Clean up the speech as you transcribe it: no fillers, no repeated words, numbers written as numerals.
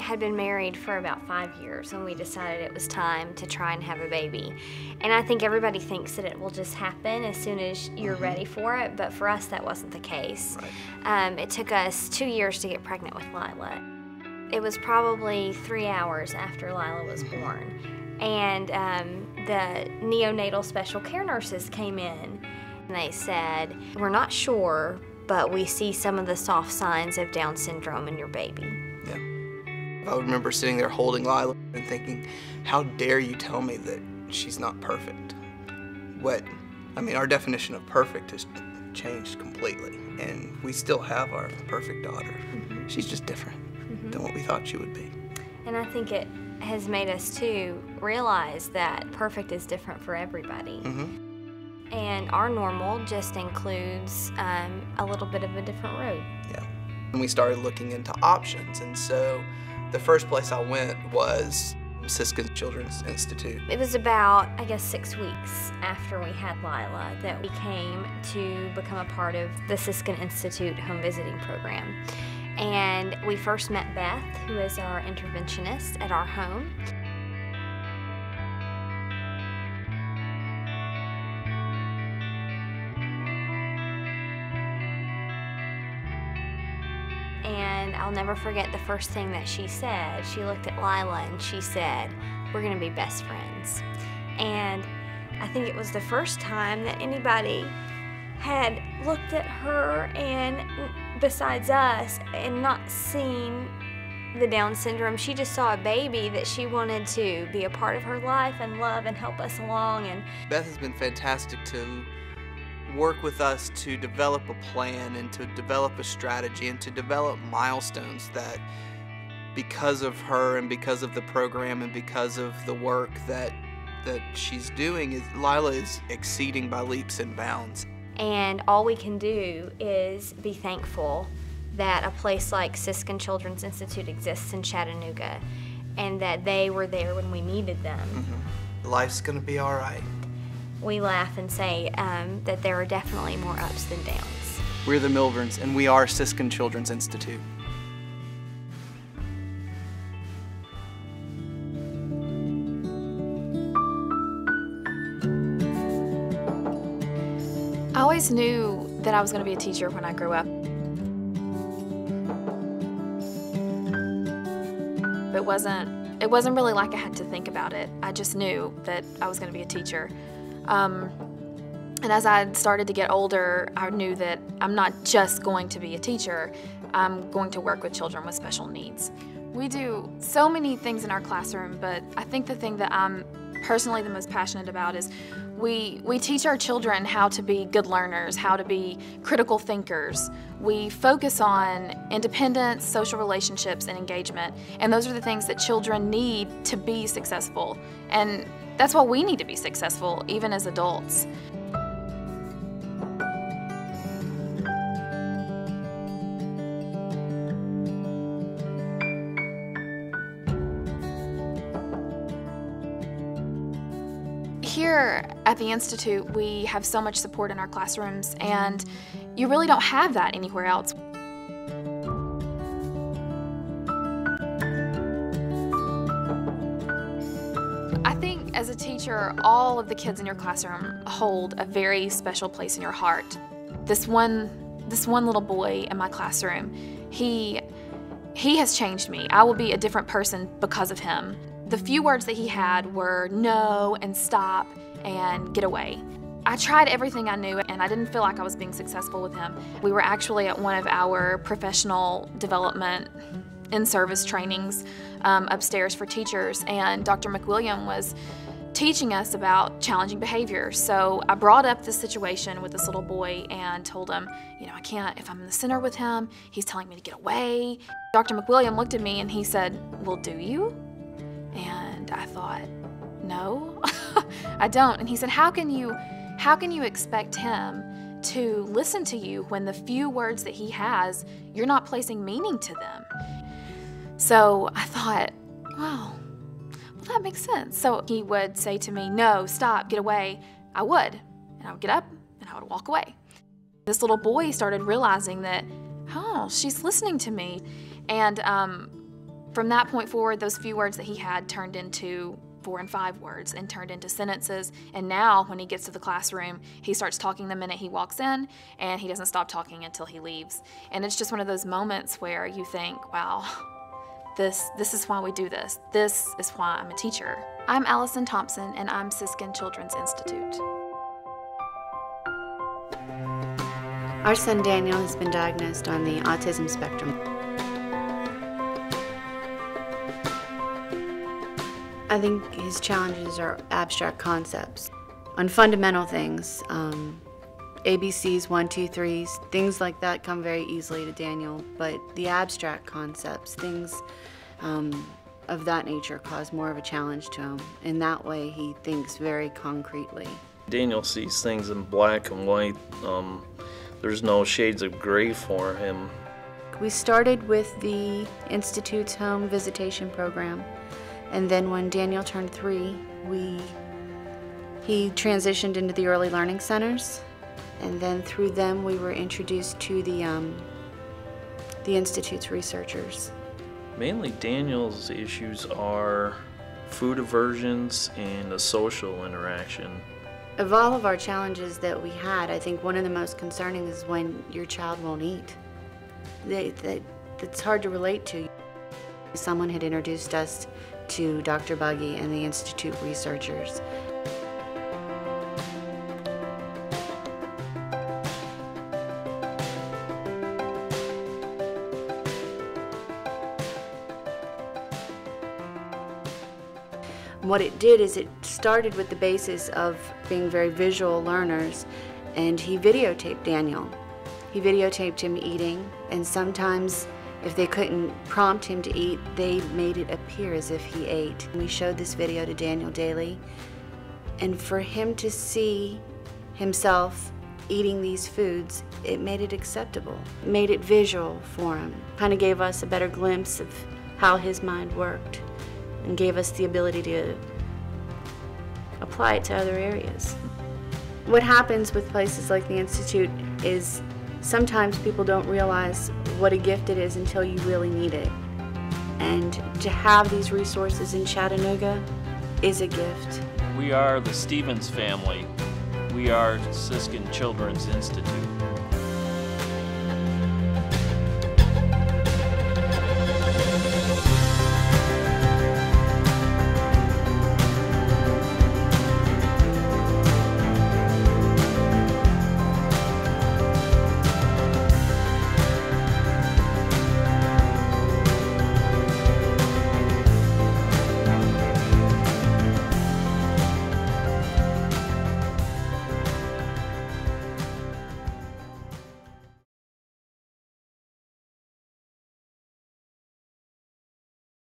had been married for about 5 years when we decided it was time to try and have a baby. And I think everybody thinks that it will just happen as soon as you're ready for it, but for us that wasn't the case. Right. It took us 2 years to get pregnant with Lila. It was probably 3 hours after Lila was born. And the neonatal special care nurses came in and they said, "We're not sure, but we see some of the soft signs of Down syndrome in your baby." Yeah. I remember sitting there holding Lila and thinking, how dare you tell me that she's not perfect? Our definition of perfect has changed completely, and we still have our perfect daughter. She's just different than what we thought she would be. And I think it has made us too realize that perfect is different for everybody. And our normal just includes a little bit of a different road. Yeah. And we started looking into options, and so the first place I went was Siskin Children's Institute. It was about, I guess, 6 weeks after we had Lila that we came to become a part of the Siskin Institute home visiting program. And we first met Beth, who is our interventionist at our home. And I'll never forget the first thing that she said. She looked at Lila and she said, "We're gonna be best friends." And I think it was the first time that anybody had looked at her and besides us and not seen the Down syndrome. She just saw a baby that she wanted to be a part of her life and love and help us along. And Beth has been fantastic to work with us to develop a plan and to develop a strategy and to develop milestones that, because of her and because of the program and because of the work that she's doing, Lila is exceeding by leaps and bounds. And all we can do is be thankful that a place like Siskin Children's Institute exists in Chattanooga and that they were there when we needed them. Life's gonna be all right. We laugh and say that there are definitely more ups than downs. We're the Milburns, and we are Siskin Children's Institute. I always knew that I was going to be a teacher when I grew up. It wasn't really like I had to think about it. I just knew that I was going to be a teacher. And as I started to get older, I knew that I'm not just going to be a teacher, I'm going to work with children with special needs. We do so many things in our classroom, but I think the thing that I'm personally the most passionate about is we teach our children how to be good learners, how to be critical thinkers. We focus on independence, social relationships, and engagement, and those are the things that children need to be successful. And that's why we need to be successful, even as adults. Here at the Institute, we have so much support in our classrooms, and you really don't have that anywhere else. I think as a teacher, all of the kids in your classroom hold a very special place in your heart. This one little boy in my classroom, he has changed me. I will be a different person because of him. The few words that he had were no and stop and get away. I tried everything I knew and I didn't feel like I was being successful with him. We were actually at one of our professional development in-service trainings upstairs for teachers, and Dr. McWilliam was teaching us about challenging behavior. So I brought up this situation with this little boy and told him, I can't, if I'm in the center with him, he's telling me to get away. Dr. McWilliam looked at me and he said, "Well, do you?" And I thought, no, I don't. And he said, how can you expect him to listen to you when the few words that he has, you're not placing meaning to them? So I thought, well, that makes sense. So he would say to me, no, stop, get away. I would, and I would get up and I would walk away. This little boy started realizing that, oh, she's listening to me. And From that point forward, those few words that he had turned into 4 and 5 words and turned into sentences. And now when he gets to the classroom, he starts talking the minute he walks in, and he doesn't stop talking until he leaves. And it's just one of those moments where you think, wow, this is why we do this. This is why I'm a teacher. I'm Allison Thompson, and I'm Siskin Children's Institute. Our son Daniel has been diagnosed on the autism spectrum. I think his challenges are abstract concepts on fundamental things. ABCs, 1, 2, 3s, things like that come very easily to Daniel, but the abstract concepts, things of that nature cause more of a challenge to him. In that way, he thinks very concretely. Daniel sees things in black and white. There's no shades of gray for him. We started with the Institute's home visitation program, and then when Daniel turned 3, he transitioned into the early learning centers, and then through them we were introduced to the Institute's researchers. Mainly Daniel's issues are food aversions and a social interaction. Of all of our challenges that we had, I think one of the most concerning is when your child won't eat. That's hard to relate to. Someone had introduced us to Dr. Buggy and the Institute researchers. What it did is it started with the basis of being very visual learners, and he videotaped Daniel. He videotaped him eating, and sometimes if they couldn't prompt him to eat, they made it appear as if he ate. We showed this video to Daniel daily, and for him to see himself eating these foods, it made it acceptable. It made it visual for him. Kind of gave us a better glimpse of how his mind worked, and gave us the ability to apply it to other areas. What happens with places like the Institute is sometimes people don't realize what a gift it is until you really need it. And to have these resources in Chattanooga is a gift. We are the Stevens family. We are Siskin Children's Institute.